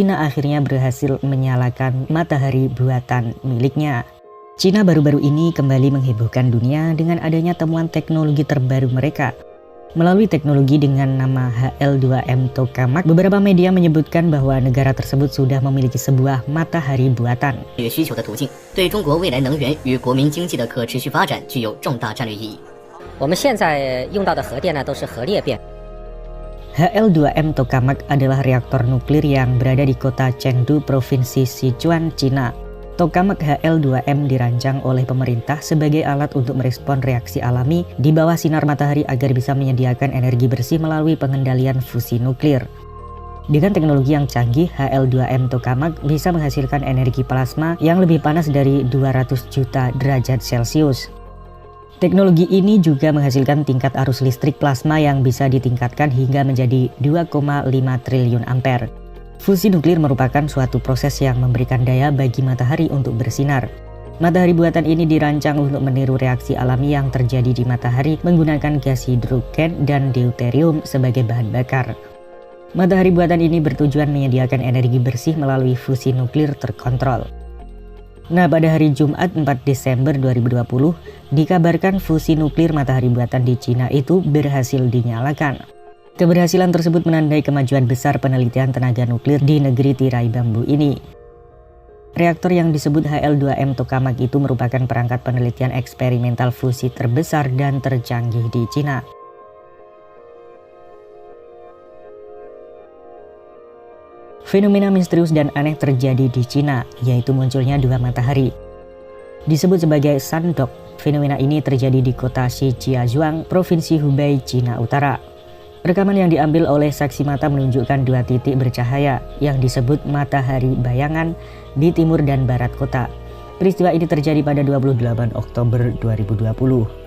Cina akhirnya berhasil menyalakan matahari buatan miliknya. Cina baru-baru ini kembali menghebohkan dunia dengan adanya temuan teknologi terbaru mereka. Melalui teknologi dengan nama HL2M Tokamak, beberapa media menyebutkan bahwa negara tersebut sudah memiliki sebuah matahari buatan. 需求的途径对中国未来能源与国民经济的可持续发展具有重大战略意义。我们现在用到的核电呢，都是核裂变。 HL2M Tokamak adalah reaktor nuklir yang berada di kota Chengdu, Provinsi Sichuan, Cina. Tokamak HL2M dirancang oleh pemerintah sebagai alat untuk merespon reaksi alami di bawah sinar matahari agar bisa menyediakan energi bersih melalui pengendalian fusi nuklir. Dengan teknologi yang canggih, HL2M Tokamak bisa menghasilkan energi plasma yang lebih panas dari 200 juta derajat Celcius. Teknologi ini juga menghasilkan tingkat arus listrik plasma yang bisa ditingkatkan hingga menjadi 2,5 triliun ampere. Fusi nuklir merupakan suatu proses yang memberikan daya bagi matahari untuk bersinar. Matahari buatan ini dirancang untuk meniru reaksi alami yang terjadi di matahari menggunakan gas hidrogen dan deuterium sebagai bahan bakar. Matahari buatan ini bertujuan menyediakan energi bersih melalui fusi nuklir terkontrol. Nah, pada hari Jumat 4 Desember 2020, dikabarkan fusi nuklir matahari buatan di Cina itu berhasil dinyalakan. Keberhasilan tersebut menandai kemajuan besar penelitian tenaga nuklir di negeri tirai bambu ini. Reaktor yang disebut HL2M Tokamak itu merupakan perangkat penelitian eksperimental fusi terbesar dan tercanggih di Cina. Fenomena misterius dan aneh terjadi di Cina, yaitu munculnya dua matahari. Disebut sebagai Sandok, fenomena ini terjadi di kota Shijiazhuang, Provinsi Hubei, Cina Utara. Rekaman yang diambil oleh saksi mata menunjukkan dua titik bercahaya yang disebut matahari bayangan di timur dan barat kota. Peristiwa ini terjadi pada 28 Oktober 2020.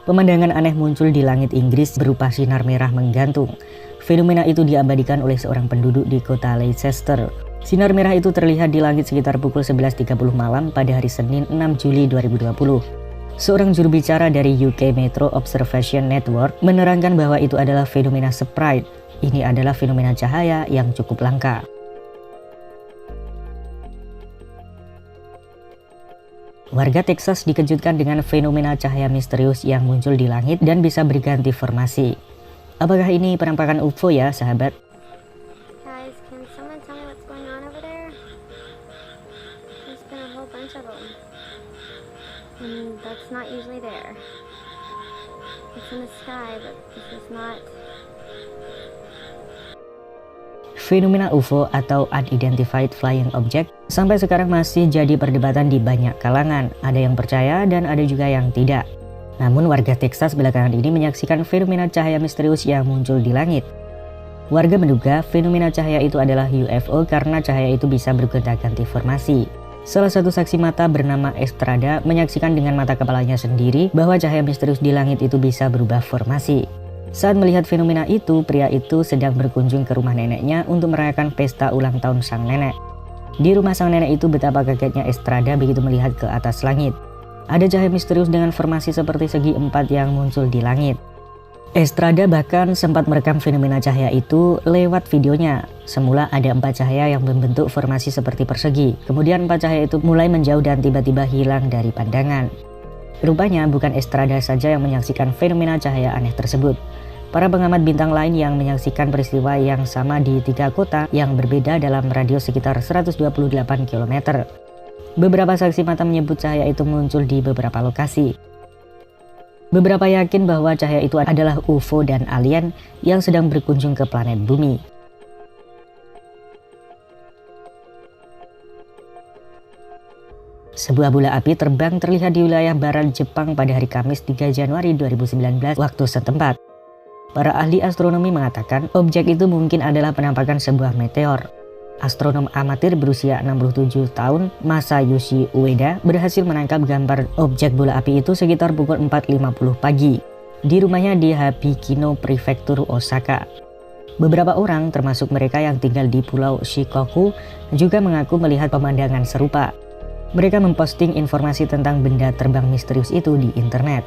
Pemandangan aneh muncul di langit Inggris berupa sinar merah menggantung. Fenomena itu diabadikan oleh seorang penduduk di kota Leicester. Sinar merah itu terlihat di langit sekitar pukul 11.30 malam pada hari Senin 6 Juli 2020. Seorang juru bicara dari UK Metro Observation Network menerangkan bahwa itu adalah fenomena Sprite. Ini adalah fenomena cahaya yang cukup langka. Warga Texas dikejutkan dengan fenomena cahaya misterius yang muncul di langit dan bisa berganti formasi. Apakah ini penampakan UFO ya, sahabat? Guys, can someone tell me what's going on over there? There's been a whole bunch of them. And that's not usually there. It's in the sky, but this is not. Fenomena UFO atau Unidentified Flying Object sampai sekarang masih jadi perdebatan di banyak kalangan. Ada yang percaya dan ada juga yang tidak. Namun warga Texas belakangan ini menyaksikan fenomena cahaya misterius yang muncul di langit. Warga menduga fenomena cahaya itu adalah UFO karena cahaya itu bisa bergonta-ganti formasi. Salah satu saksi mata bernama Estrada menyaksikan dengan mata kepalanya sendiri bahwa cahaya misterius di langit itu bisa berubah formasi. Saat melihat fenomena itu, pria itu sedang berkunjung ke rumah neneknya untuk merayakan pesta ulang tahun sang nenek. Di rumah sang nenek itu betapa kagetnya Estrada begitu melihat ke atas langit. Ada cahaya misterius dengan formasi seperti segi empat yang muncul di langit. Estrada bahkan sempat merekam fenomena cahaya itu lewat videonya. Semula ada 4 cahaya yang membentuk formasi seperti persegi. Kemudian 4 cahaya itu mulai menjauh dan tiba-tiba hilang dari pandangan. Rupanya bukan Estrada saja yang menyaksikan fenomena cahaya aneh tersebut. Para pengamat bintang lain yang menyaksikan peristiwa yang sama di 3 kota yang berbeda dalam radius sekitar 128 km. Beberapa saksi mata menyebut cahaya itu muncul di beberapa lokasi. Beberapa yakin bahwa cahaya itu adalah UFO dan alien yang sedang berkunjung ke planet bumi. Sebuah bola api terbang terlihat di wilayah barat Jepang pada hari Kamis 3 Januari 2019 waktu setempat. Para ahli astronomi mengatakan objek itu mungkin adalah penampakan sebuah meteor. Astronom amatir berusia 67 tahun, Masayoshi Ueda, berhasil menangkap gambar objek bola api itu sekitar pukul 4.50 pagi. di rumahnya di Habikino Prefektur Osaka. Beberapa orang, termasuk mereka yang tinggal di Pulau Shikoku, juga mengaku melihat pemandangan serupa. Mereka memposting informasi tentang benda terbang misterius itu di internet.